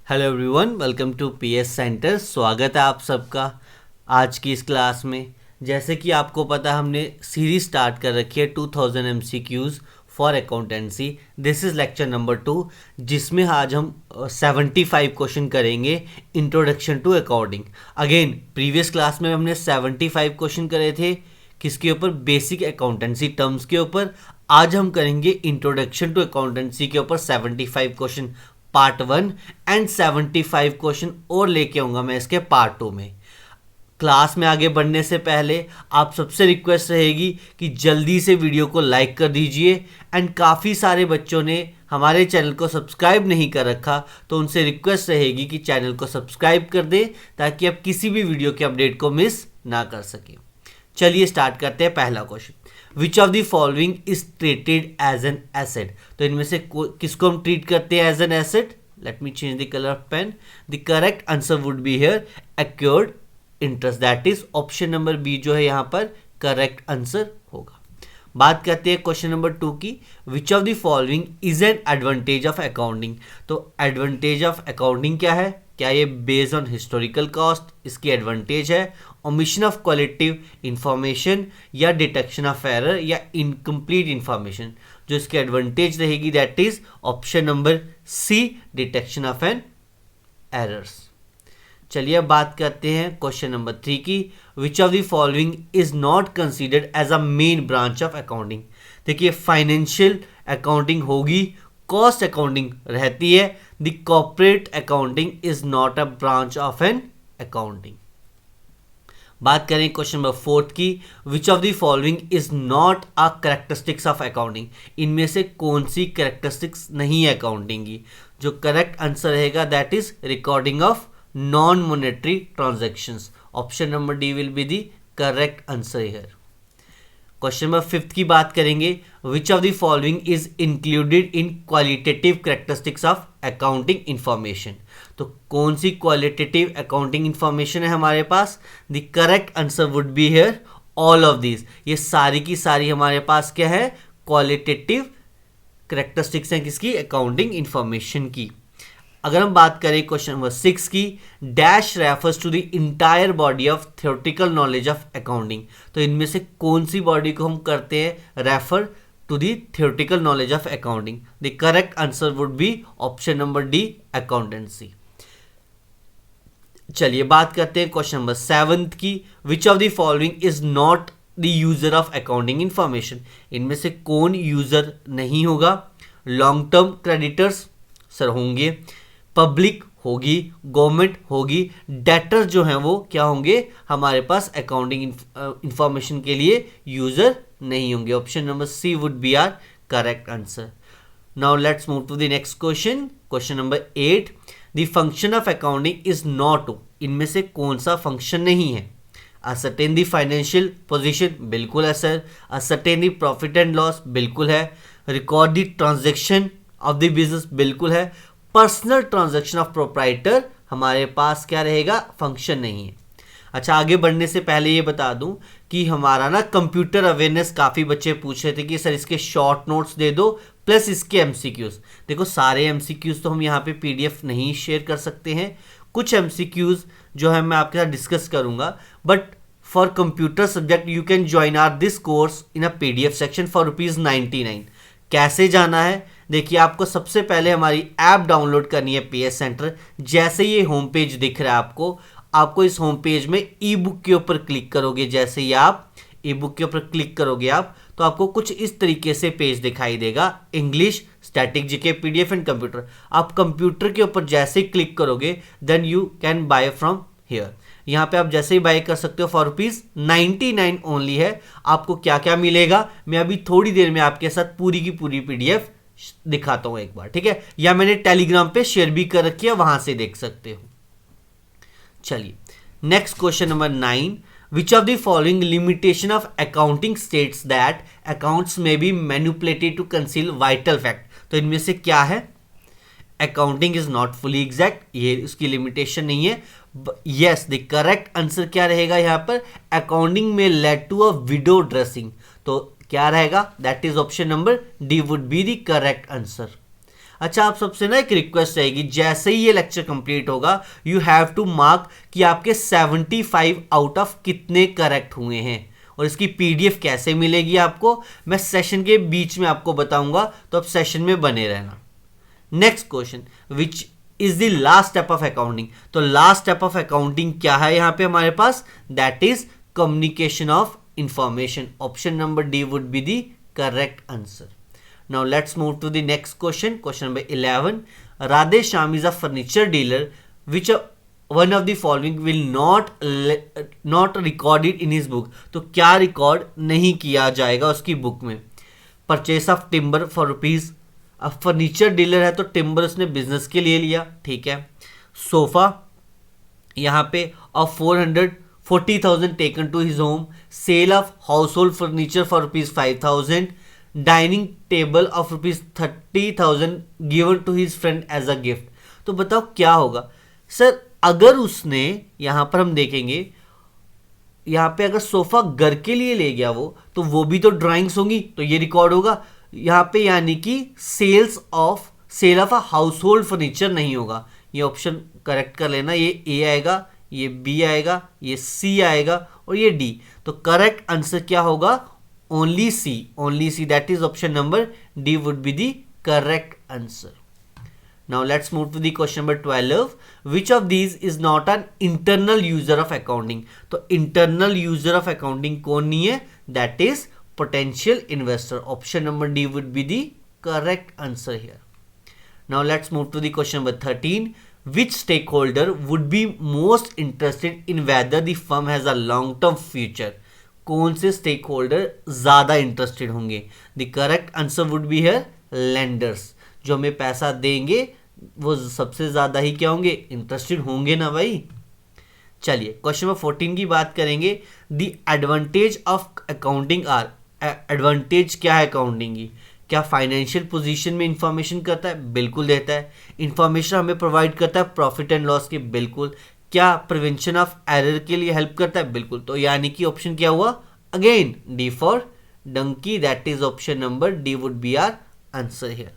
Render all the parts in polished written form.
Hello everyone, welcome to PS center. स्वागत है आप सबका आज की इस क्लास में। जैसे कि आपको पता, हमने सीरीज स्टार्ट कर रखी है 2000 MCQs for accountancy. This is lecture number 2, जिसमें आज हम 75 क्वेश्चन करेंगे introduction to accounting. Again previous class में हमने 75 क्वेश्चन करे थे किसके ऊपर, बेसिक अकाउंटेंसी टर्म्स के ऊपर। आज हम करेंगे इंट्रोडक्शन टू अकाउंटेंसी के ऊपर 75 क्वेश्चन पार्ट 1 एंड 75 क्वेश्चन और लेके आऊँगा मैं इसके पार्ट 2 में। क्लास में आगे बढ़ने से पहले आप सबसे रिक्वेस्ट रहेगी कि जल्दी से वीडियो को लाइक कर दीजिए। एंड काफ़ी सारे बच्चों ने हमारे चैनल को सब्सक्राइब नहीं कर रखा, तो उनसे रिक्वेस्ट रहेगी कि चैनल को सब्सक्राइब कर दें ताकि आप किसी भी वीडियो के अपडेट को मिस ना कर सकें। चलिए स्टार्ट करते हैं। पहला question, which of the following is treated as an asset. तो इनमें से किसको हम ट्रीट करते हैं as an asset? Let me change the colour of pen. The correct answer would be here accrued interest, that is option number B जो है यहाँ पर करेक्ट आंसर होगा। बात करते हैं क्वेश्चन नंबर 2 की, which of the following is an advantage of accounting. तो एडवांटेज ऑफ अकाउंटिंग क्या है? क्या ये बेस्ड ऑन हिस्टोरिकल कॉस्ट इसकी एडवांटेज है, ओमिशन ऑफ क्वालिटिव इंफॉर्मेशन, या डिटेक्शन ऑफ एरर, या इनकम्प्लीट इंफॉर्मेशन? जो इसकी एडवांटेज रहेगी that is option number C, detection of an errors. चलिए अब बात करते हैं क्वेश्चन नंबर 3 की, which of the following is not considered as a main branch of accounting. देखिए, फाइनेंशियल अकाउंटिंग होगी, कॉस्ट अकाउंटिंग रहती है, the corporate accounting is not a branch of an accounting. बात करें क्वेश्चन नंबर 4 की, which of the following is not a characteristics of accounting. इनमें से कौन सी कैरेक्टरिस्टिक्स नहीं है अकाउंटिंग की? जो करेक्ट आंसर रहेगा that is recording of non monetary transactions. Option number D will be the correct answer here. Question number 5 की बात करेंगे, which of the following is included in qualitative characteristics of accounting information. तो कौन सी qualitative accounting information है हमारे पास? The correct answer would be here all of these. ये सारी की सारी हमारे पास क्या है? क्वालिटेटिव कैरेक्टरिस्टिक्स हैं किसकी? अकाउंटिंग इंफॉर्मेशन की। अगर हम बात करें क्वेश्चन नंबर 6 की, dash refers to the entire body of theoretical knowledge of accounting. तो इनमें से कौन सी बॉडी को हम करते हैं refer to the theoretical knowledge of accounting? The correct answer would be option number D, accountancy. चलिए बात करते हैं क्वेश्चन नंबर 7 की, which of the following is not the user of accounting information. इनमें से कौन यूजर नहीं होगा? लॉन्ग टर्म क्रेडिटर्स सर होंगे, पब्लिक होगी, गवर्नमेंट होगी, डेटर्स जो हैं वो क्या होंगे? हमारे पास अकाउंटिंग इंफॉर्मेशन के लिए यूजर नहीं होंगे। Option number C would be our correct answer. Now let's move to the next question, question number 8, the function of accounting is not to. इनमें से कौन सा फंक्शन नहीं है? असर्टेन द फाइनेंशियल पोजीशन, बिल्कुल है sir. Ascertain the profit and loss, बिल्कुल है। Record the transaction of the business, बिल्कुल है। पर्सनल ट्रांजैक्शन ऑफ प्रोप्राइटर हमारे पास क्या रहेगा? फंक्शन नहीं है। अच्छा, आगे बढ़ने से पहले ये बता दूं कि हमारा ना कंप्यूटर अवेयरनेस काफ़ी बच्चे पूछ रहे थे कि सर इसके शॉर्ट नोट्स दे दो प्लस इसके एमसीक्यूज। देखो, सारे एमसीक्यूज तो हम यहाँ पे पीडीएफ नहीं शेयर कर सकते हैं। कुछ एमसीक्यूज जो है मैं आपके साथ डिस्कस करूंगा, but for computer subject you can join are this course in a PDF section for ₹99। कैसे जाना है? देखिए, आपको सबसे पहले हमारी ऐप डाउनलोड करनी है पीएस सेंटर। जैसे ये होम पेज दिख रहा है आपको इस होम पेज में ई बुक के ऊपर क्लिक करोगे। जैसे ही आप ई बुक के ऊपर क्लिक करोगे तो आपको कुछ इस तरीके से पेज दिखाई देगा, English, static GK, PDF and computer. आप कंप्यूटर के ऊपर जैसे ही क्लिक करोगे then you can buy from here. यहाँ पे आप जैसे ही बाय कर सकते हो फॉर ₹99 ओनली है। आपको क्या क्या मिलेगा मैं अभी थोड़ी देर में आपके साथ पूरी की पूरी पीडीएफ दिखाता हूं एक बार, ठीक है? या मैंने टेलीग्राम पे शेयर भी कर रखी है, वहां से देख सकते हो। चलिए next question number 9, which of the following limitation of accounting states that accounts में be manipulated to conceal vital fact. तो इनमें से क्या है? Accounting is not fully exact, ये उसकी लिमिटेशन नहीं है। यस, द करेक्ट आंसर क्या रहेगा यहाँ पर? अकाउंटिंग में led to a window dressing. तो क्या रहेगा? That is option number D would be the correct answer. अच्छा, आप सबसे ना एक रिक्वेस्ट रहेगी, जैसे ही ये लेक्चर कंप्लीट होगा यू हैव टू मार्क कि आपके 75 आउट ऑफ कितने करेक्ट हुए हैं, और इसकी पीडीएफ कैसे मिलेगी आपको मैं सेशन के बीच में आपको बताऊंगा, तो आप सेशन में बने रहना। Next question, which is the last step of accounting. तो लास्ट स्टेप ऑफ अकाउंटिंग क्या है यहाँ पे हमारे पास, that is communication of information. Option number D would be the correct answer. Now let's move to the next question. Question number 11. Radhe Shyam is a furniture dealer. Which one of the following will not recorded in his book? तो क्या record नहीं किया जाएगा उसकी book में? Purchase of timber for rupees. अब furniture dealer है तो टिम्बर उसने बिजनेस के लिए लिया, ठीक है। सोफा यहाँ पे of 440,000 taken to his home. Sale of household furniture for rupees 5,000। Dining table of rupees 30,000 given to his friend as a gift. तो बताओ क्या होगा सर, अगर उसने यहाँ पर हम देखेंगे, यहाँ पे अगर सोफा घर के लिए ले गया वो, तो वो भी तो ड्राइंग्स होंगी, तो ये रिकॉर्ड होगा यहाँ पे, यानी कि sale of a household furniture नहीं होगा। ये ऑप्शन करेक्ट कर लेना, ये ए आएगा, ये बी आएगा, ये सी आएगा और ये डी। तो करेक्ट आंसर क्या होगा, only C, that is option number D would be the correct answer. Now let's move to the question number 12. Which of these is not an internal user of accounting? तो internal user of accounting कौन नहीं है, that is potential investor. Option number D would be the correct answer here. Now let's move to the question number 13. Which stakeholder would be most interested in whether the firm has a long-term future? कौन से stake holder ज़्यादा interested होंगे? The correct answer would be here lenders. जो हमें पैसा देंगे वो सबसे ज़्यादा ही क्या होंगे, इंटरेस्टेड होंगे ना भाई। चलिए क्वेश्चन नंबर 14 की बात करेंगे। The advantage of accounting are. Advantage क्या है अकाउंटिंग की? क्या फाइनेंशियल पोजीशन में इंफॉर्मेशन करता है? बिल्कुल देता है। इंफॉर्मेशन हमें प्रोवाइड करता है प्रॉफिट एंड लॉस की? बिल्कुल। क्या प्रिवेंशन ऑफ एरर के लिए हेल्प करता है? बिल्कुल। तो यानी कि ऑप्शन क्या हुआ, again D for donkey, that is option number D would be our answer here.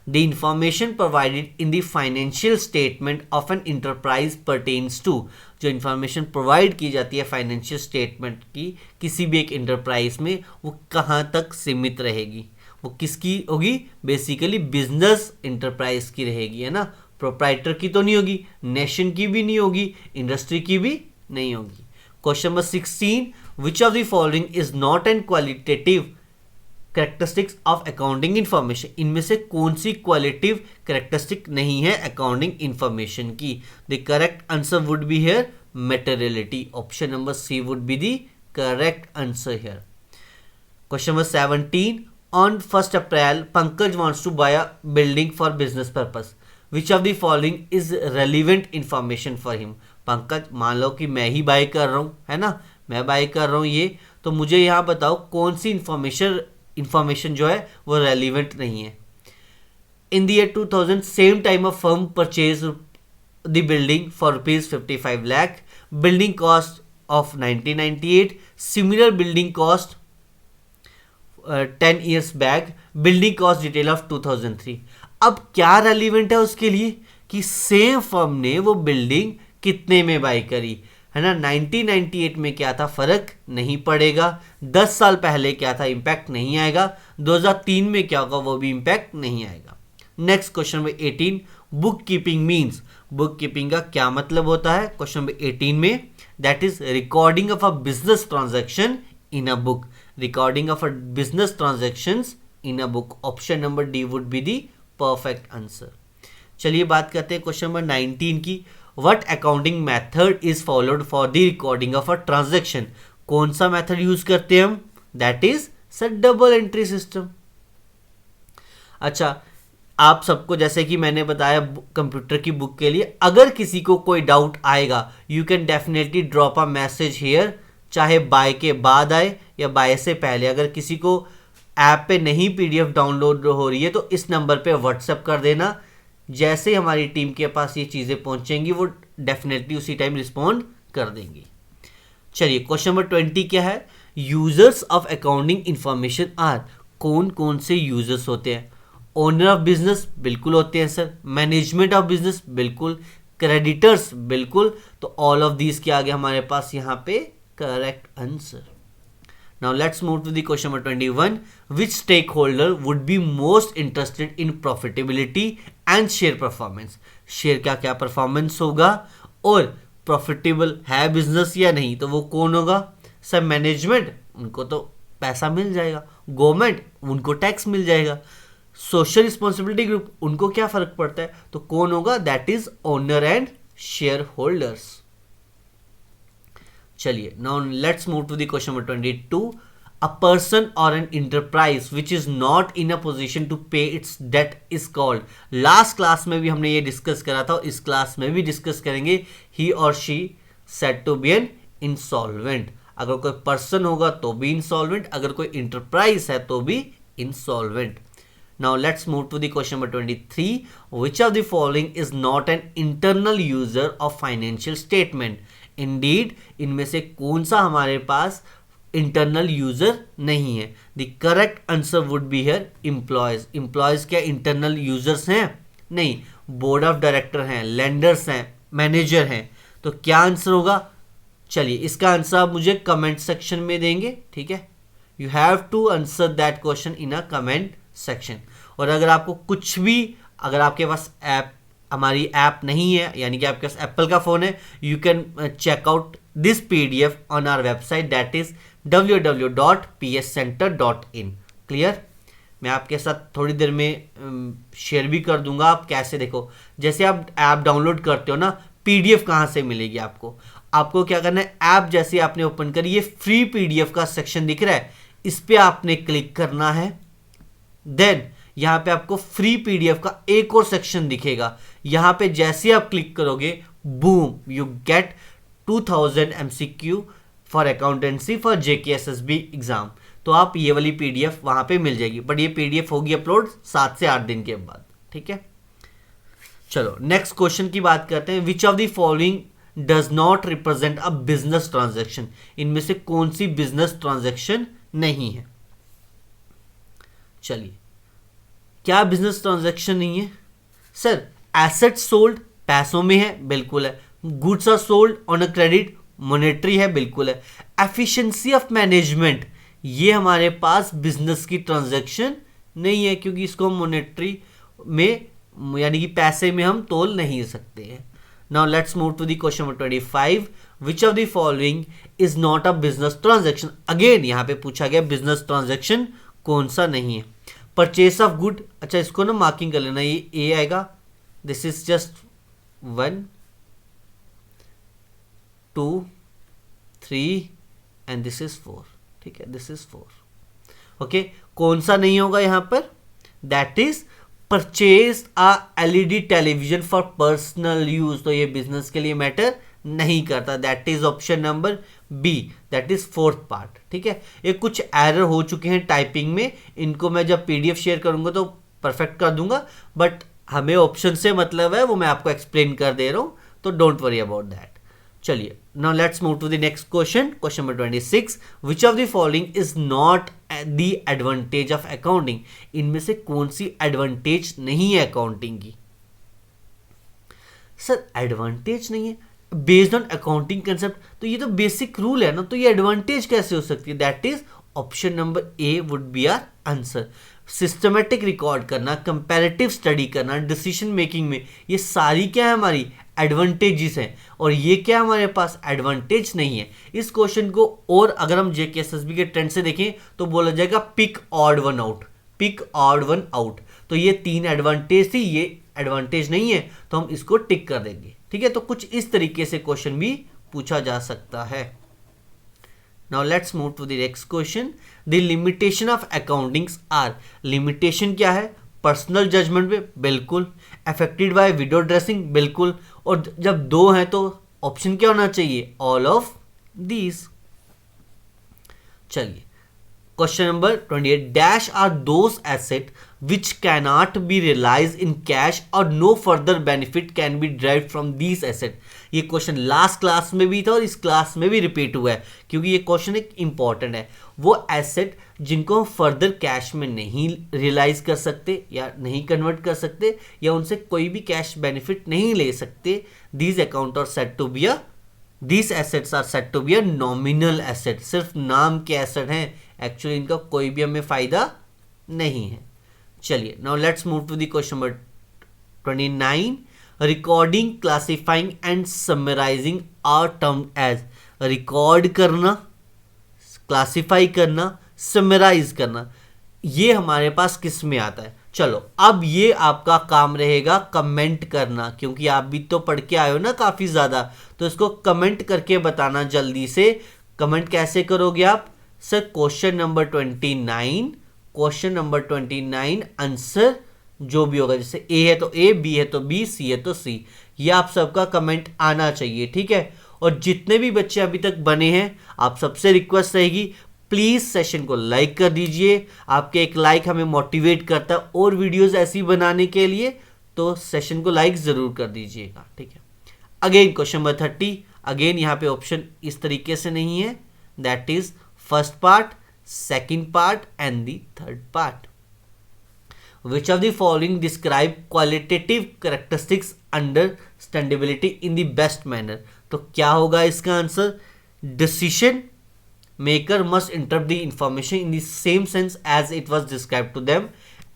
The information provided in the financial statement of an enterprise pertains to. जो इंफॉर्मेशन प्रोवाइड की जाती है फाइनेंशियल स्टेटमेंट की किसी भी एक इंटरप्राइज में, वो कहाँ तक सीमित रहेगी, वो किसकी होगी, बेसिकली बिजनेस इंटरप्राइज की रहेगी, है ना। प्रोप्राइटर की तो नहीं होगी, नेशन की भी नहीं होगी, इंडस्ट्री की भी नहीं होगी। Question number 16, which of the following is not a qualitative characteristics of accounting information. इनमें से कौन सी क्वालिटेटिव कैरेक्टरिस्टिक नहीं है अकाउंटिंग इंफॉर्मेशन की? The correct answer would be here materiality. Option number C would be the correct answer here. Question number 17, on 1 April Pankaj wants to buy a building for business purpose. Which of the following is relevant information for him. Pankaj, मान लो कि मैं ही bye कर रहा हूँ, है ना, मैं bye कर रहा हूँ ये, तो मुझे यहाँ बताओ कौन सी इंफॉर्मेशन जो है वो रेलिवेंट नहीं है। In the year 2000 same time of firm purchase the building for rupees 55 lakh. Building cost of 1998। Similar building cost 10 years back. Building cost detail of 2003। अब क्या रेलिवेंट है उसके लिए कि सेम फर्म ने वो बिल्डिंग कितने में बाय करी, है ना। 1998 में क्या था, फर्क नहीं पड़ेगा। 10 साल पहले क्या था, इंपैक्ट नहीं आएगा। 2003 में क्या होगा, वो भी इंपैक्ट नहीं आएगा। Next question number 18, book keeping means. Book keeping का क्या मतलब होता है? क्वेश्चन नंबर 18 में, that is recording of a business transaction in a book. Recording of a business transactions in a book. Option number D would be the perfect answer. चलिए बात करते हैं क्वेश्चन नंबर 19 की। What accounting method is followed for the recording of a transaction. कौन सा method use करते हैं हम? That is sir double entry system. अच्छा, आप सबको जैसे कि मैंने बताया कंप्यूटर की बुक के लिए, अगर किसी को कोई डाउट आएगा, you can definitely drop a message here, चाहे बाय के बाद आए या बाय से पहले। अगर किसी को ऐप पे नहीं पीडीएफ डाउनलोड हो रही है तो इस नंबर पे व्हाट्सएप कर देना। जैसे हमारी टीम के पास ये चीज़ें पहुंचेंगी वो डेफिनेटली उसी टाइम रिस्पॉन्ड कर देंगी। चलिए क्वेश्चन नंबर 20 क्या है? Users of accounting information are. कौन कौन से यूजर्स होते हैं? ओनर ऑफ बिजनेस बिल्कुल होते हैं सर, मैनेजमेंट ऑफ बिजनेस बिल्कुल, क्रेडिटर्स बिल्कुल, तो ऑल ऑफ दीज के आगे हमारे पास यहाँ पे correct answer. Now let's move to the question number 21. Which stakeholder would be most interested in profitability and share performance? Share का क्या परफॉर्मेंस होगा और प्रॉफिटेबल है बिजनेस या नहीं, तो वो कौन होगा सर? मैनेजमेंट, उनको तो पैसा मिल जाएगा, गवर्नमेंट उनको टैक्स मिल जाएगा, सोशल रिस्पॉन्सिबिलिटी ग्रुप उनको क्या फर्क पड़ता है, तो कौन होगा? That is owner and share holders. चलिए now let's move to the question number 22. A person or an enterprise which is not in a position to pay its debt is called. Last class में भी हमने ये discuss करा था और इस class में भी डिस्कस करेंगे। He or she said to be an insolvent. अगर कोई पर्सन होगा तो भी इंसॉल्वेंट, अगर कोई इंटरप्राइज है तो भी insolvent. Now let's move to the question number 23. Which of the following is not an internal user of financial statement? Indeed, इनमें से कौन सा हमारे पास इंटरनल यूजर नहीं है? The correct answer would be here employees. Employees क्या internal users हैं? नहीं, बोर्ड ऑफ डायरेक्टर हैं, लेंडर्स हैं, मैनेजर हैं। तो क्या आंसर होगा? चलिए इसका आंसर आप मुझे कमेंट सेक्शन में देंगे, ठीक है? You have to answer that question in a comment section. और अगर आपको कुछ भी, अगर आपके पास ऐप, हमारी ऐप नहीं है, यानी कि आपके पास एप्पल का फ़ोन है, you can check out this PDF on our website that is www.pscenter.in। Clear? मैं आपके साथ थोड़ी देर में शेयर भी कर दूंगा। आप कैसे, देखो जैसे आप ऐप डाउनलोड करते हो ना, PDF कहाँ से मिलेगी आपको? आपको क्या करना है, ऐप जैसे आपने ओपन करी, ये फ्री PDF का सेक्शन दिख रहा है, इस पर आपने क्लिक करना है। देन यहां पे आपको फ्री PDF का एक और सेक्शन दिखेगा। यहां पे जैसे आप क्लिक करोगे, boom, you get 2000 MCQ for accountancy for JKSSB exam. तो आप ये वाली PDF वहां पे मिल जाएगी, बट ये PDF होगी अपलोड 7 से 8 दिन के बाद, ठीक है? चलो नेक्स्ट क्वेश्चन की बात करते हैं। विच of the following does not represent a business transaction? इनमें से कौन सी बिजनेस ट्रांजेक्शन नहीं है? चलिए, क्या बिजनेस ट्रांजैक्शन नहीं है सर? एसेट सोल्ड पैसों में है, बिल्कुल है। Goods are sold on a credit, monetary है, बिल्कुल है। एफिशिएंसी ऑफ मैनेजमेंट, ये हमारे पास बिजनेस की ट्रांजैक्शन नहीं है, क्योंकि इसको मॉनेटरी में, यानी कि पैसे में हम तोल नहीं सकते हैं। Now let's move to the question number 25. Which of the following is not a business transaction? Again यहाँ पे पूछा गया बिजनेस ट्रांजैक्शन कौन सा नहीं है। परचेस ऑफ गुड, अच्छा इसको ना मार्किंग कर लेना, ये ए आएगा। This is just 1 2 3 and this is 4, ठीक है? This is 4, okay. कौन सा नहीं होगा यहां पर? That is purchase a LED television for personal use. तो ये बिजनेस के लिए मैटर नहीं करता। That is option number B, that is 4th part, ठीक है? ये कुछ एरर हो चुके हैं टाइपिंग में, इनको मैं जब PDF शेयर करूंगा तो परफेक्ट कर दूंगा, बट हमें ऑप्शन से मतलब है, वो मैं आपको एक्सप्लेन कर दे रहा हूं, तो डोंट वरी अबाउट दैट। चलिए now let's move to the next question, question number 26. Which of the following is not the advantage of accounting? इनमें से कौन सी एडवांटेज नहीं है अकाउंटिंग की? सर एडवांटेज नहीं है बेस्ड ऑन अकाउंटिंग कंसेप्ट, तो ये तो बेसिक रूल है ना, तो ये एडवांटेज कैसे हो सकती है? That is option number A would be our answer. Systematic record करना, कंपैरेटिव स्टडी करना, डिसीजन मेकिंग में, ये सारी क्या है हमारी एडवांटेजेस हैं, और ये क्या हमारे पास एडवांटेज नहीं है। इस क्वेश्चन को और अगर हम JKSSB के ट्रेंड से देखें तो बोला जाएगा pick odd one out, pick odd one out. तो ये 3 एडवांटेज थी, ये एडवांटेज नहीं है, तो हम इसको टिक कर देंगे, ठीक है? तो कुछ इस तरीके से क्वेश्चन भी पूछा जा सकता है। Now let's move to the next question. The limitation of accountings are. Limitation क्या है? पर्सनल जजमेंट पे, बिल्कुल। अफेक्टेड बाय विडो ड्रेसिंग, बिल्कुल। और जब 2 हैं तो ऑप्शन क्या होना चाहिए? All of these. चलिए question number 28. Dash are those asset which cannot be realized in cash or no further benefit can be derived from these asset. ये क्वेश्चन लास्ट क्लास में भी था और इस क्लास में भी रिपीट हुआ है, क्योंकि ये क्वेश्चन एक इंपॉर्टेंट है। वो एसेट जिनको हम फर्दर कैश में नहीं रियलाइज कर सकते या नहीं कन्वर्ट कर सकते या उनसे कोई भी कैश बेनिफिट नहीं ले सकते, these account are set to be these assets are set to be a nominal asset. सिर्फ नाम के एसेट हैं, एक्चुअली इनका कोई भी हमें फायदा नहीं है। चलिए now let's move to the question number 29। Recording, classifying and summarising are term as. Record करना, क्लासिफाई करना, समराइज करना, ये हमारे पास किस में आता है? चलो अब ये आपका काम रहेगा कमेंट करना, क्योंकि आप भी तो पढ़ के आए हो ना काफ़ी ज़्यादा, तो इसको कमेंट करके बताना जल्दी से। कमेंट कैसे करोगे आप? Sir question number 29, question number 29 answer जो भी होगा, जैसे ए है तो ए, बी है तो बी, सी है तो सी, ये आप सबका कमेंट आना चाहिए, ठीक है। और जितने भी बच्चे अभी तक बने हैं, आप सबसे रिक्वेस्ट रहेगी प्लीज़ सेशन को लाइक कर दीजिए। आपके एक लाइक हमें मोटिवेट करता है और वीडियोस ऐसी बनाने के लिए, तो सेशन को लाइक ज़रूर कर दीजिएगा, ठीक है। अगेन क्वेश्चन नंबर 30, अगेन यहाँ पे ऑप्शन इस तरीके से नहीं है, that is first part, second part and the third part. Which of the following describe qualitative characteristics understandability in the best manner? तो क्या होगा इसका answer? Decision maker must interpret the information in the same sense as it was described to them.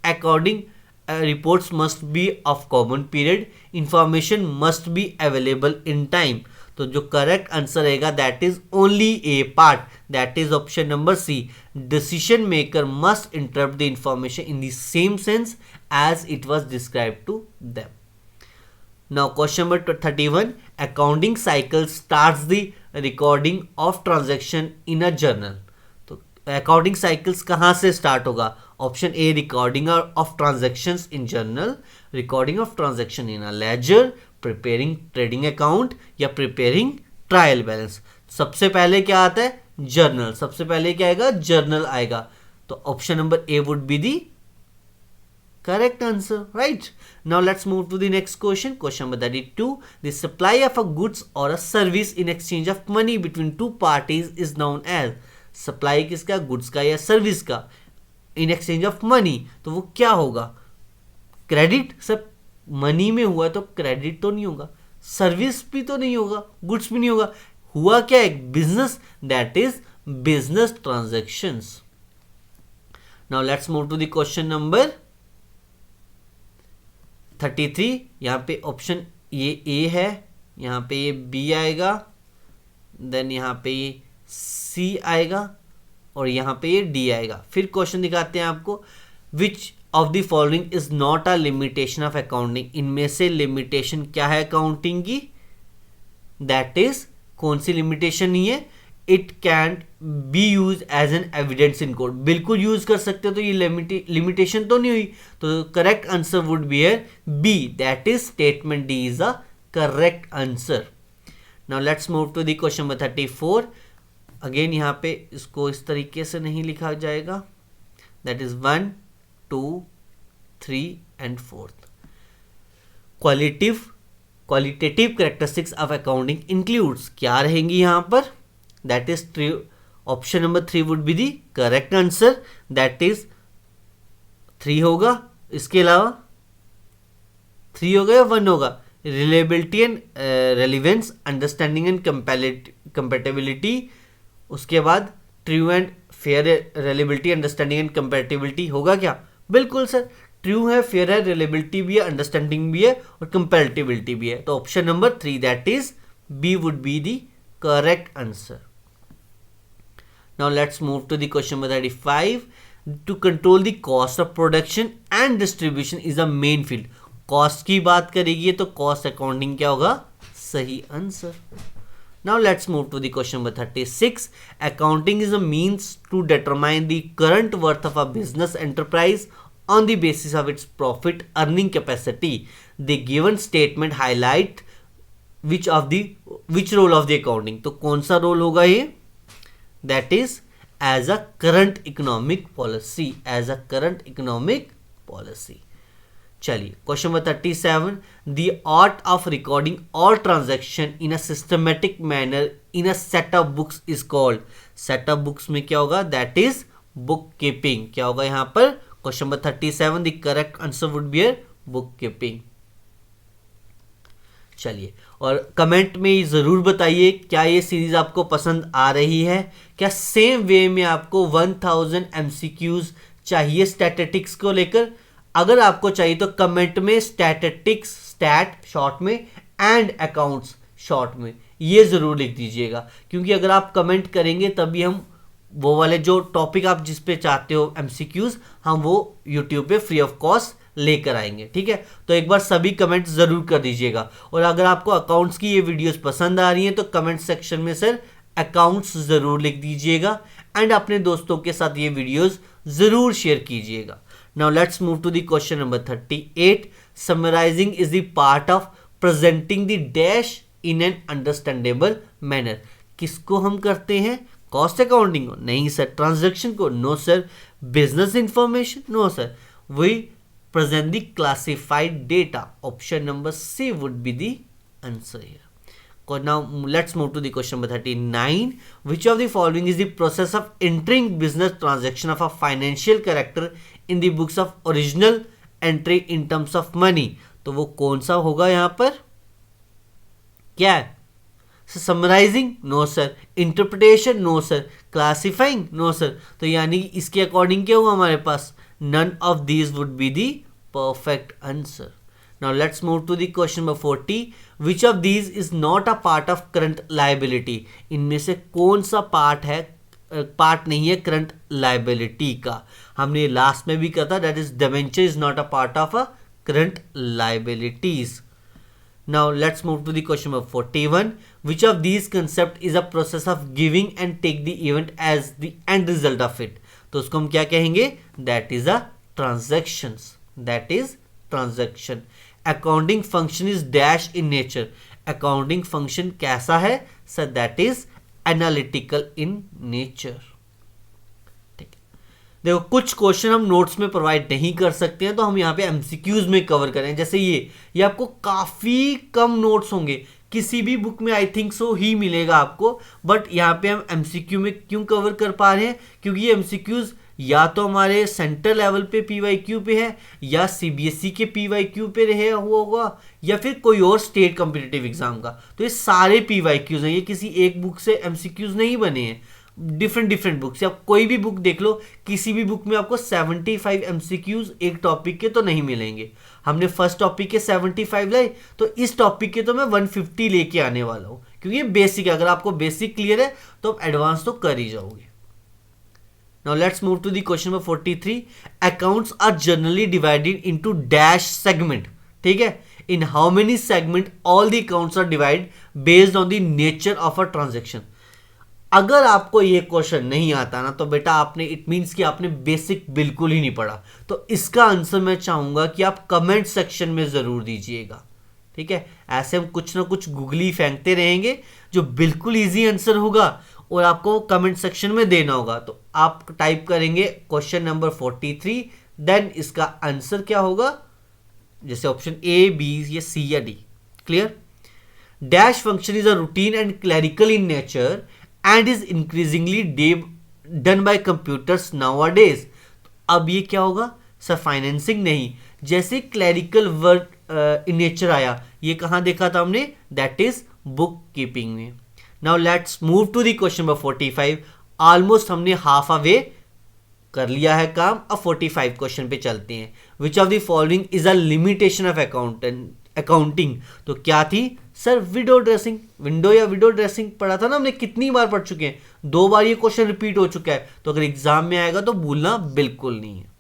According reports must be of common period. Information must be available in time. तो जो correct answer रहेगा that is only a part, that is option number C. Decision maker must interpret the information in the same sense as it was describe to them. Now question number 31, accounting cycle starts the recording of transaction in a journal. तो accounting cycles कहाँ से start होगा? Option A recording of transactions in journal, recording of transaction in a ledger, preparing trading account या preparing trial balance. सबसे पहले क्या आता है? जर्नल। सबसे पहले क्या आएगा? जर्नल आएगा। तो option number A would be the correct answer, right. Now let's move to the next question, question number 32। The supply of a goods or a service in exchange of money between two parties is known as. Supply किसका? Goods का या service का, इन exchange of money, तो वो क्या होगा? Credit. सब money में हुआ तो क्रेडिट तो नहीं होगा, सर्विस भी तो नहीं होगा, गुड्स भी नहीं होगा, हुआ क्या? एक business, that is business transactions. Now let's move to the question number 33। यहां पे ऑप्शन ये ए है, यहां पे ये बी आएगा, देन यहां पे ये सी आएगा और यहां पे ये डी आएगा। फिर क्वेश्चन दिखाते हैं आपको, विच of the following is not a limitation of accounting. इनमें से लिमिटेशन क्या है अकाउंटिंग की? दैट इज कौन सी लिमिटेशन नहीं है? It can be use as an evidence in court. बिल्कुल यूज कर सकते हो, तो ये लिमिटेशन तो नहीं हुई, तो करेक्ट आंसर वुड बी है B, that is statement D is a correct answer. Now let's move to the question number 34। Again यहाँ पे इसको इस तरीके से नहीं लिखा जाएगा, that is 1, 2, 3 and 4। Qualitative characteristics of accounting includes, क्या रहेंगी यहाँ पर? That is option number 3 would be the correct answer, that is 3 होगा। इसके अलावा 3 होगा या 1 होगा? Reliability and relevance, understanding and compatibility, उसके बाद true and fair, reliability, understanding and compatibility होगा क्या? बिल्कुल सर, ट्रू है, फेयर है, रिलेबिलिटी भी है, अंडरस्टैंडिंग भी है और कंपेटेबिलिटी भी है। तो option number 3 that is B would be the correct answer. Now let's move to the question number 35। To control the cost of production and distribution is a main field. Cost की बात करेगी तो cost accounting क्या होगा? सही answer. Now let's move to the question number 36. Accounting is a means to determine the current worth of a business enterprise on the basis of its profit earning capacity. The given statement highlight which role of the accounting. तो कौन सा role होगा ये? That is as a current economic policy. As a current economic policy. चलिए question number 37। The art of recording all transaction in a systematic manner in a set of books is called. Set of books में क्या होगा? That is book keeping. क्या होगा यहाँ पर? Question number 37 the correct answer would B book keeping. चलिए, और comment में ज़रूर बताइए क्या ये सीरीज आपको पसंद आ रही है, क्या सेम वे में आपको 1000 MCQs चाहिए स्टैटिस्टिक्स को लेकर। अगर आपको चाहिए तो कमेंट में स्टैटिस्टिक्स स्टैट शॉर्ट में एंड अकाउंट्स शॉर्ट में ये ज़रूर लिख दीजिएगा, क्योंकि अगर आप कमेंट करेंगे तभी हम वो वाले जो टॉपिक आप जिस पे चाहते हो MCQs हम वो यूट्यूब पे फ्री ऑफ कॉस्ट लेकर आएंगे। ठीक है, तो एक बार सभी कमेंट ज़रूर कर दीजिएगा। और अगर आपको अकाउंट्स की ये वीडियोस पसंद आ रही हैं तो कमेंट सेक्शन में सर अकाउंट्स ज़रूर लिख दीजिएगा एंड अपने दोस्तों के साथ ये वीडियोस ज़रूर शेयर कीजिएगा। Now let's move to the question number 38। Summarising is the part of presenting the dash in an understandable manner. किसको हम करते हैं? कॉस्ट अकाउंटिंग को? नहीं सर। ट्रांजैक्शन को? No sir. Business information? No sir. We present the classified data. Option number C would be the answer here. Now let's move to the question number 39. Which of the following is the process of entering business transaction of a financial character in the books of original entry in terms of money? तो वो कौन सा होगा यहाँ पर? क्या है? Summarising? No sir. Interpretation? No sir. Classifying? No sir. तो यानी इसके अकॉर्डिंग क्या हुआ हमारे पास? None of these would be the perfect answer. Now let's move to the question number 40. Which of these is not a part of current liability? इनमें से कौन सा पार्ट नहीं है करंट लाइबिलिटी का? हमने लास्ट में भी कहा था that is debenture is not a part of a current liabilities. Now let's move to the question number 41. Which of these concept is a process of giving and take the event as the end result of it? तो उसको हम क्या कहेंगे? That is a transactions. That is transaction. Accounting function is dash in nature. Accounting function कैसा है sir? That is analytical in nature. ठीक है, देखो कुछ क्वेश्चन हम नोट्स में प्रोवाइड नहीं कर सकते हैं तो हम यहाँ पे MCQs में कवर करें। जैसे ये आपको काफी कम नोट्स होंगे, किसी भी बुक में आई थिंक सो ही मिलेगा आपको, बट यहाँ पे हम MCQ में क्यों कवर कर पा रहे हैं? क्योंकि ये MCQs या तो हमारे सेंटर लेवल पे PYQ पे है या CBSE के PYQ पे रहे हुआ होगा या फिर कोई और स्टेट कॉम्पिटिटिव एग्जाम का। तो ये सारे PYQs हैं, ये किसी एक बुक से MCQs नहीं बने हैं, डिफरेंट बुक्स। आप कोई भी बुक देख लो, किसी भी बुक में आपको 75 MCQs एक टॉपिक के तो नहीं मिलेंगे। हमने फर्स्ट टॉपिक के 75 लाए, तो इस टॉपिक के तो मैं 150 लेके आने वाला हूँ, क्योंकि ये बेसिक है। अगर आपको बेसिक क्लियर है तो आप एडवांस तो कर ही जाओगे। Now let's move to the question number 43. Accounts are generally divided into dash segment. ठीक है, in how many segment all the accounts are divide based on the nature of a transaction. अगर आपको ये question नहीं आता ना तो बेटा आपने, इट मीन्स कि आपने बेसिक बिल्कुल ही नहीं पढ़ा। तो इसका आंसर मैं चाहूंगा कि आप कमेंट सेक्शन में जरूर दीजिएगा। ठीक है, ऐसे हम कुछ ना कुछ गूगली फेंकते रहेंगे जो बिल्कुल इजी आंसर होगा और आपको कमेंट सेक्शन में देना होगा। तो आप टाइप करेंगे क्वेश्चन नंबर 43, देन इसका आंसर क्या होगा, जैसे ऑप्शन ए, बी या सी या D. Clear? Dash function is a routine and clerical in nature and is increasingly done by computers nowadays. अब ये क्या होगा सर? फाइनेंसिंग नहीं, जैसे क्लरिकल वर्क इन नेचर आया, ये कहाँ देखा था हमने? दैट इज बुक कीपिंग में। Now let's move to the question number 45. Almost हमने हाफ अ वे कर लिया है काम, अब 45 क्वेश्चन पे चलते हैं. विच of the following is a limitation of accounting? तो क्या थी सर? Window dressing. विंडो या विडो ड्रेसिंग पढ़ा था ना हमने, कितनी बार पढ़ चुके हैं, 2 बार ये क्वेश्चन रिपीट हो चुका है, तो अगर एग्जाम में आएगा तो भूलना बिल्कुल नहीं है.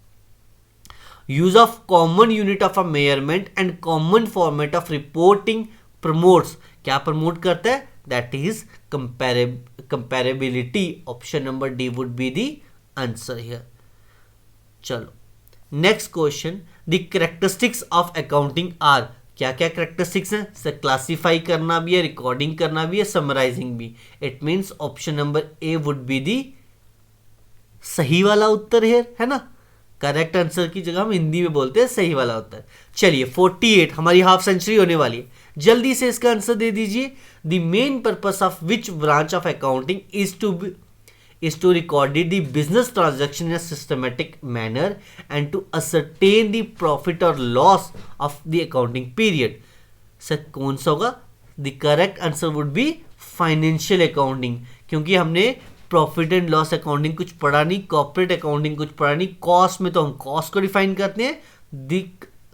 Use of common unit of a measurement and common format of reporting promotes. क्या प्रमोट करता है? That is comparability. Option number D would be the answer here. चलो next question. The characteristics of accounting are. क्या क्या characteristics हैं sir? Classify करना भी है, रिकॉर्डिंग करना भी है, समराइजिंग भी. It means option number A would be दी सही वाला उत्तर है ना. करेक्ट आंसर की जगह हम हिंदी में बोलते हैं सही वाला उत्तर. चलिए 48, हमारी हाफ सेंचुरी होने वाली है, जल्दी से इसका आंसर दे दीजिए. The main purpose of which branch of accounting is to record the business transaction in a systematic manner and to ascertain the profit or loss of the accounting period. Sir कौन सा होगा? The correct answer would be financial accounting, क्योंकि हमने profit and loss accounting कुछ पढ़ा नहीं, corporate accounting कुछ पढ़ा नहीं, कॉस्ट में तो हम कॉस्ट को डिफाइन करते हैं. The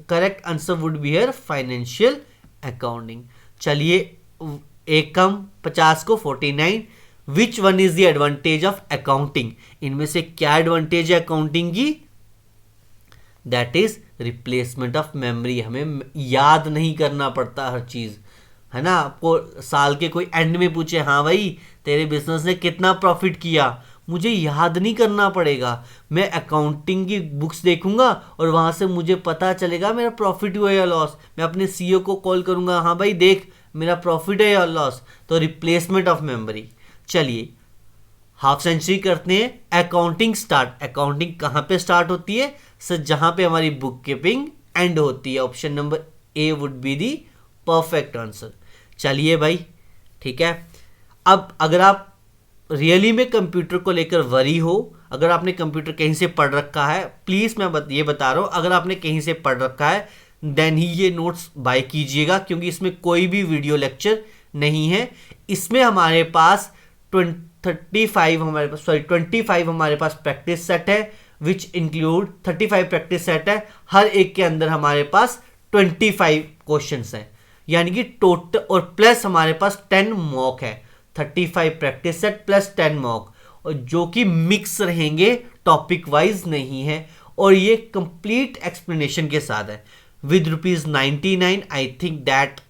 correct answer would be here financial accounting. चलिए एक कम 50 को 49. Which one is the advantage of accounting? इनमें से क्या एडवांटेज है अकाउंटिंग की? That is replacement of memory. हमें याद नहीं करना पड़ता हर चीज, है ना. आपको साल के कोई एंड में पूछे, हाँ भाई तेरे बिजनेस ने कितना प्रॉफिट किया, मुझे याद नहीं करना पड़ेगा. मैं अकाउंटिंग की बुक्स देखूंगा और वहां से मुझे पता चलेगा मेरा प्रॉफिट हुआ या लॉस. मैं अपने सीईओ को कॉल करूंगा, हाँ भाई देख मेरा प्रॉफिट है या लॉस. तो रिप्लेसमेंट ऑफ मेमोरी. चलिए हाफ सेंचुरी करते हैं. Accounting start. अकाउंटिंग कहाँ पे स्टार्ट होती है? सर जहां पे हमारी बुक कीपिंग एंड होती है. Option number A would be the perfect answer. चलिए भाई ठीक है. अब अगर आप रियली में कंप्यूटर को लेकर वरी हो, अगर आपने कंप्यूटर कहीं से पढ़ रखा है, प्लीज मैं ये बता रहा हूं, अगर आपने कहीं से पढ़ रखा है देन ही ये नोट्स बाय कीजिएगा, क्योंकि इसमें कोई भी वीडियो लेक्चर नहीं है. इसमें हमारे पास 25 हमारे पास प्रैक्टिस सेट है, विच इंक्लूड 35 प्रैक्टिस सेट है. हर एक के अंदर हमारे पास 25 क्वेश्चंस हैं, यानी कि टोटल और प्लस हमारे पास 10 मॉक है. 35 प्रैक्टिस सेट प्लस 10 मॉक, और जो कि मिक्स रहेंगे, टॉपिक वाइज नहीं है, और ये कंप्लीट एक्सप्लेनेशन के साथ है with ₹99. I think that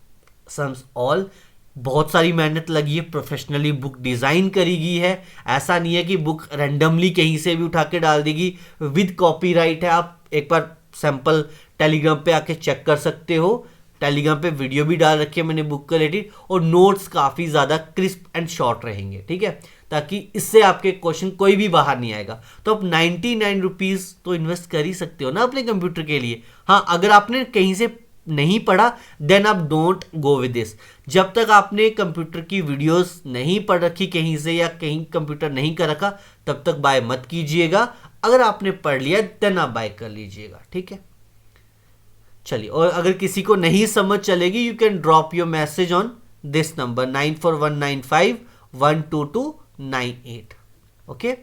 sums all. बहुत सारी मेहनत लगी है, प्रोफेशनली बुक डिज़ाइन करी गई है. ऐसा नहीं है कि बुक रैंडमली कहीं से भी उठा के डाल देगी. विद कॉपीराइट है. आप एक बार सैंपल टेलीग्राम पे आके चेक कर सकते हो. टेलीग्राम पे वीडियो भी डाल रखी है मैंने बुक के रिलेटेड, और नोट्स काफ़ी ज़्यादा क्रिस्प एंड शॉर्ट रहेंगे. ठीक है, ताकि इससे आपके क्वेश्चन कोई भी बाहर नहीं आएगा. तो आप 99 रुपीज़ तो इन्वेस्ट कर ही सकते हो ना अपने कंप्यूटर के लिए. हाँ, अगर आपने कहीं से नहीं पढ़ा देन आप डोंट गो विद दिस. जब तक आपने कंप्यूटर की वीडियोस नहीं पढ़ रखी कहीं से, या कहीं कंप्यूटर नहीं कर रखा, तब तक बाय मत कीजिएगा. अगर आपने पढ़ लिया देन आप बाय कर लीजिएगा. ठीक है, चलिए. और अगर किसी को नहीं समझ चलेगी, you can drop your message on this number 9419512298. Okay,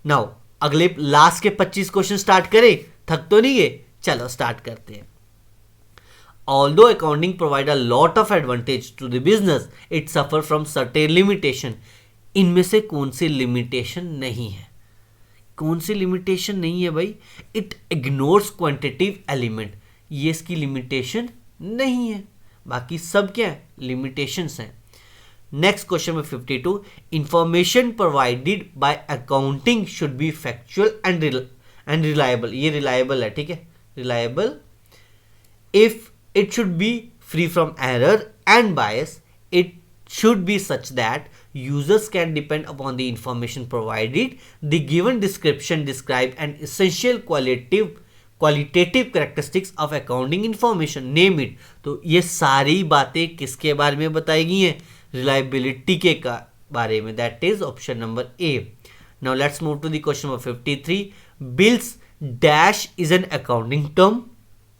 now अगले लास्ट के 25 क्वेश्चन स्टार्ट करें. थक तो नहीं गए? चलो स्टार्ट करते हैं. Although accounting provide a lot of advantage to the business, it suffer from certain limitation. इनमें से कौन सी लिमिटेशन नहीं है? कौन सी लिमिटेशन नहीं है भाई? It ignores quantitative element. ये इसकी लिमिटेशन नहीं है. बाकी सब क्या है? लिमिटेशंस हैं. नेक्स्ट क्वेश्चन में 52. Information provided by accounting should be factual and reliable. ये रिलायबल है. ठीक है, reliable. If it should be free from error and bias. It should be such that users can depend upon the information provided. The given description describe an essential qualitative characteristics of accounting information. Name it. तो ये सारी बातें किसके बारे में बताई गई हैं? Reliability के बारे में. That is option number A. Now let's move to the question number 53. Bills dash is an accounting term.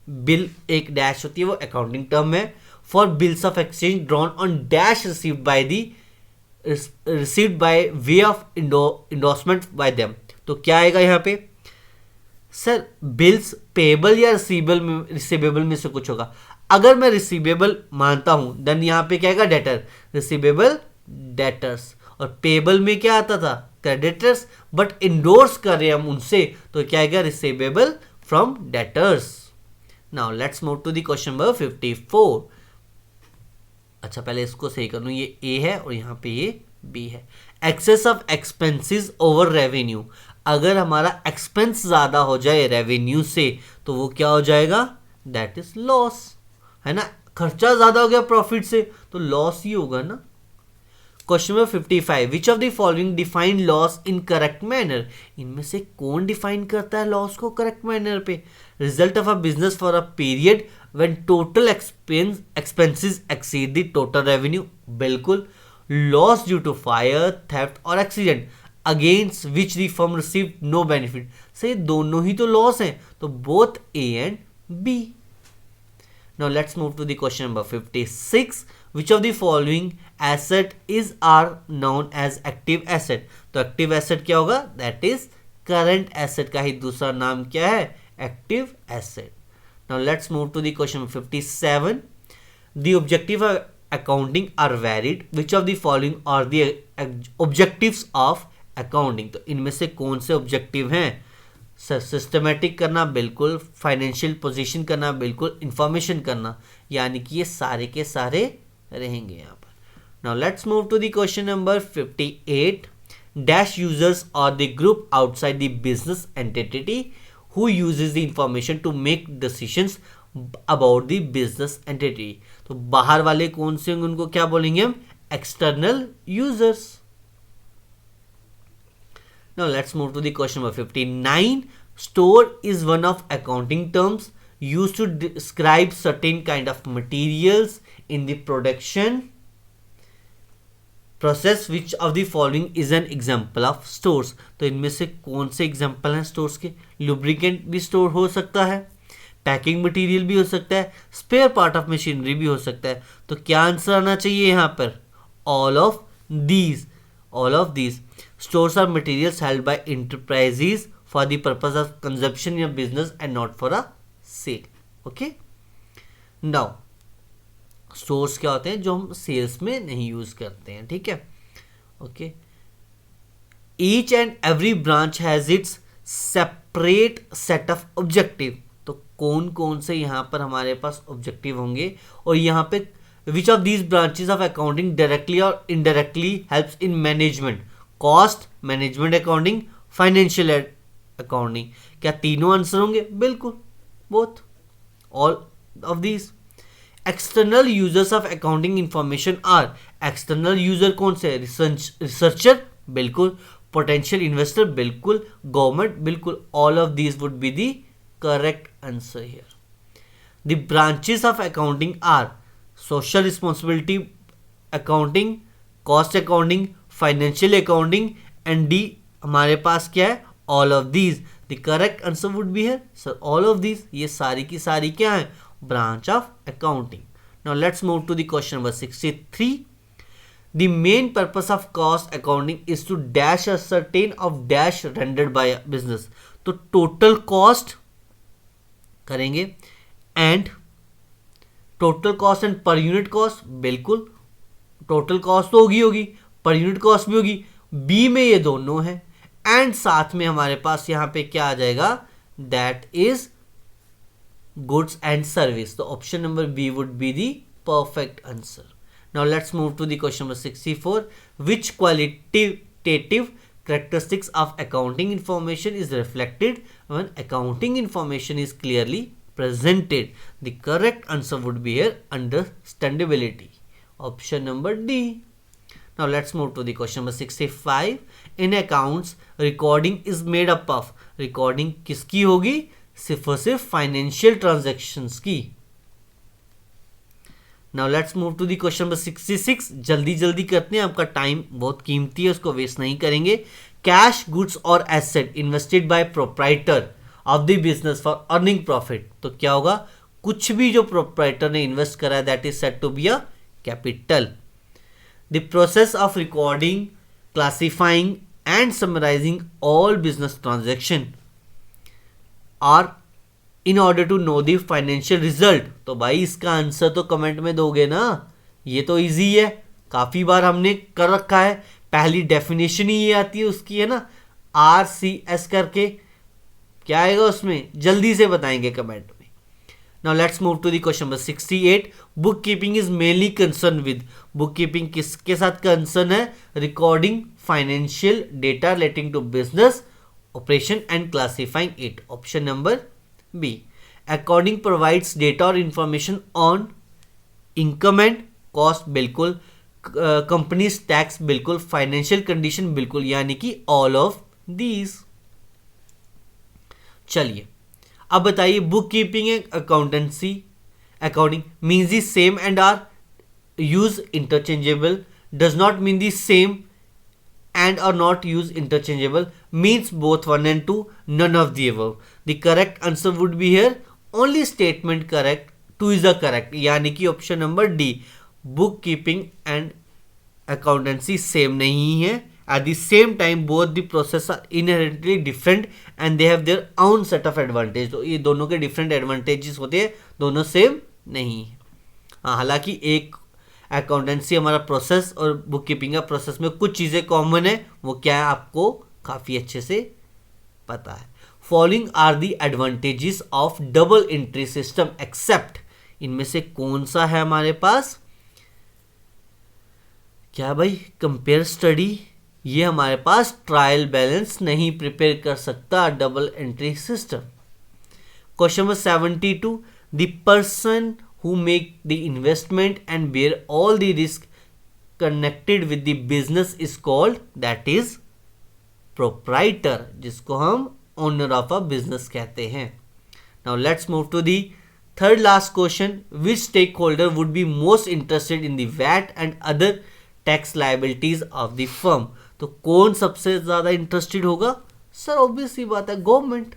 Bill एक डैश होती है, वो अकाउंटिंग टर्म है. For bills of exchange drawn on dash received by way of endorsement bye them. तो क्या आएगा यहाँ पे? सर बिल्स पेबल या रिसीवेबल में से कुछ होगा. अगर मैं रिसीवेबल मानता हूं देन यहाँ पे क्या आएगा? डेटर. Receivable debtors. और पेबल में क्या आता था? क्रेडिटर्स. बट इंडोर्स कर रहे हैं हम उनसे, तो क्या आएगा? Receivable from debtors. Now let's move to the question number 54. अच्छा, पहले इसको सही कर लूँ. ये A है और यहाँ पे ये B है. Excess of expenses over revenue. अगर हमारा एक्सपेंस ज़्यादा हो जाए रेवेन्यू से, तो वो क्या हो जाएगा? That is loss. है ना, खर्चा ज़्यादा हो गया प्रॉफिट से, तो लॉस ही होगा ना. Question number 55. Which of the following define loss in correct manner. इनमें से कौन डिफाइन करता है लॉस को करेक्ट मैनर पे? Result of a business for a period when total expenses exceed the total revenue. बिल्कुल. Loss due to fire, theft or accident. Against which the firm receive no benefit. से दोनों ही तो loss हैं, तो both A and B. Now let's move to the question number 56, which of the following asset is are known as active asset. तो active asset क्या होगा, that is current asset का ही दूसरा नाम क्या है, active asset. Now let's move to the question 57, the objective accounting are varied, which of the following are the objectives of accounting. तो इनमें से कौन से ऑब्जेक्टिव हैं, सिस्टमेटिक करना बिल्कुल, फाइनेंशियल पोजीशन करना बिल्कुल, इंफॉर्मेशन करना, यानी कि ये सारे के सारे रहेंगे यहाँ पर। Now let's move to the question number 58, dash users or the group outside the business entity who uses the information to make decisions about the business entity. तो बाहर वाले कौन से होंगे, उनको क्या बोलेंगे हम, external users. Now let's move to the question number 59. Store is one of accounting terms used to describe certain kind of materials in the production process. Which of the following is an example of stores? तो इनमें से कौन से example हैं stores के। Lubricant भी store हो सकता है, पैकिंग मटेरियल भी हो सकता है, स्पेयर पार्ट ऑफ मशीनरी भी हो सकता है। तो क्या आंसर आना चाहिए यहाँ पर, all of these. All of these stores are materials held by enterprises for the purpose of consumption in a business and not for a sale. Okay. Now, stores क्या होते हैं, जो हम सेल्स में नहीं यूज करते हैं, ठीक है। Okay. Each and every branch has its separate set of objective. तो कौन कौन से यहाँ पर हमारे पास ऑब्जेक्टिव होंगे, और यहाँ पे which of these branches of accounting directly or indirectly helps in management, cost management accounting, financial accounting। क्या तीनों आंसर होंगे, बिल्कुल, both, all of these। external users of accounting information are, external user कौन से, researcher बिल्कुल, potential investor बिल्कुल, government बिल्कुल, all of these would be the correct answer here। the branches of accounting are social responsibility accounting, cost accounting, financial accounting, and D हमारे पास क्या है, all of these. The correct answer would be है sir all of these. ये सारी की सारी क्या है, branch of accounting. Now let's move to the question number 63, the main purpose of cost accounting is to dash a certain of dash rendered by business. तो total cost करेंगे, and total cost and per unit cost, बिल्कुल total cost तो होगी, per unit cost भी होगी, B में ये दोनों है, एंड साथ में हमारे पास यहाँ पे क्या आ जाएगा, that is goods and service. तो option number B would be the perfect answer. Now let's move to the question number 64, which qualitative characteristics of accounting information is reflected when accounting information is clearly presented? The correct answer would be here understandability, option number D। Now let's move to the question number 65, in accounts recording is made up of, recording किसकी होगी, सिर्फ और सिर्फ financial transactions की। Now let's move to the question number 66, जल्दी जल्दी करते हैं, आपका टाइम बहुत कीमती है, उसको वेस्ट नहीं करेंगे। कैश, गुड्स और asset invested bye proprietor of the business for earning profit. तो क्या होगा, कुछ भी जो प्रोप्राइटर ने इन्वेस्ट करा है that is said to be a capital. The process of recording, classifying and summarising all business transaction are in order to know the financial result. तो भाई इसका आंसर तो कमेंट में दोगे ना, ये तो इजी है, काफी बार हमने कर रखा है, पहली डेफिनेशन ही ये आती है उसकी, है ना, RCS करके। क्या आएगा उसमें, जल्दी से बताएंगे कमेंट में। Now let's move to the question number 68, book keeping is mainly concern with, book keeping किसके साथ कंसर्न है, recording financial data relating to business operation and classifying it, option number B. According provides data और information on income and cost, बिल्कुल, companies tax, बिल्कुल, financial condition, बिल्कुल, यानी कि all of these. चलिए अब बताइए, bookkeeping and accountancy accounting means the same and are use interchangeable, does not mean the same and are not used interchangeable means both 1 and 2, none of the above. The correct answer would be here only statement correct, 2 is the correct, यानी कि option number D, book keeping and accountancy same नहीं है. At the same time both the process are inherently different and they have their own set of advantage. तो ये दोनों के different advantages होते हैं, दोनों सेम नहीं है. हालांकि एक अकाउंटेंसी हमारा प्रोसेस और बुक कीपिंग का प्रोसेस में कुछ चीज़ें कॉमन है, वो क्या है आपको काफ़ी अच्छे से पता है. Following are the advantages of double entry system except, इनमें से कौन सा है हमारे पास, क्या भाई, कंपेयर स्टडी. ये हमारे पास ट्रायल बैलेंस नहीं प्रिपेयर कर सकता double entry system. Question number 72, the person who make the investment and bear all the risk connected with the business is called, that is proprietor, जिसको हम owner of a business कहते हैं. Now let's move to the third last question. Which stakeholder would be most interested in the VAT and other tax liabilities of the firm? तो कौन सबसे ज़्यादा interested होगा sir, obviously बात है government,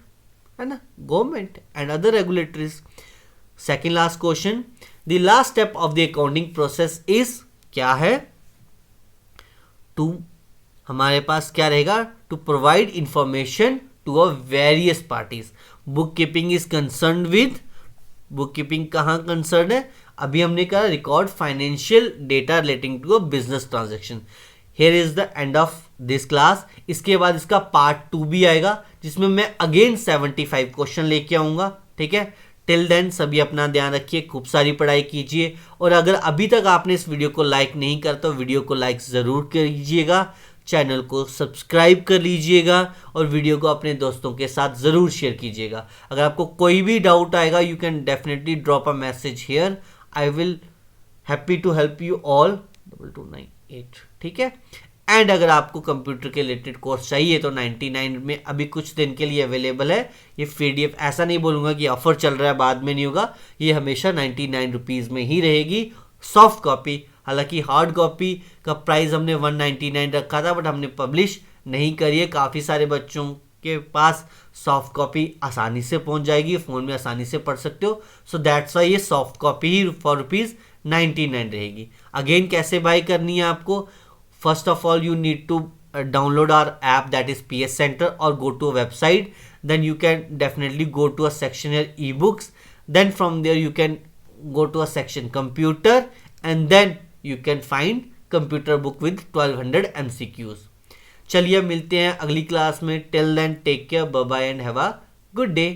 है ना, government and other regulatories. Second last question, the last step of the accounting process is, क्या है, टू, हमारे पास क्या रहेगा, to provide information to a various parties. Book keeping is concern with, book keeping कहाँ concern है, अभी हमने कहा record financial data relating to a business transaction. Here is the end of this class. इसके बाद इसका पार्ट 2 भी आएगा जिसमें मैं अगेन 75 क्वेश्चन लेके आऊँगा. ठीक है, टिल देन सभी अपना ध्यान रखिए, खूब सारी पढ़ाई कीजिए, और अगर अभी तक आपने इस वीडियो को लाइक नहीं करता तो वीडियो को लाइक ज़रूर कीजिएगा, चैनल को सब्सक्राइब कर लीजिएगा और वीडियो को अपने दोस्तों के साथ ज़रूर शेयर कीजिएगा. अगर आपको कोई भी डाउट आएगा you can definitely drop a message here, I will happy to help you all. 2298, ठीक है. एंड अगर आपको कंप्यूटर के रिलेटेड कोर्स चाहिए तो 99 में अभी कुछ दिन के लिए अवेलेबल है. ये PDF ऐसा नहीं बोलूँगा कि ऑफर चल रहा है बाद में नहीं होगा, ये हमेशा 99 रुपीज़ में ही रहेगी सॉफ्ट कॉपी. हालांकि हार्ड कॉपी का प्राइस हमने 199 रखा था बट हमने पब्लिश नहीं करी है. काफ़ी सारे बच्चों के पास सॉफ्ट कॉपी आसानी से पहुंच जाएगी, फ़ोन में आसानी से पढ़ सकते हो. सो दैट्स वाई ये सॉफ्ट कॉपी ही फॉर ₹99 रहेगी. अगेन कैसे बाय करनी है आपको, first of all you need to download our app, that is PS Center, or go to a website. Then you can definitely go to a section here ebooks, then from there you can go to a section computer, and then you can find computer book with 1200 MCQs. चलिए मिलते हैं अगली class में. Till then take care, bye bye and have a good day.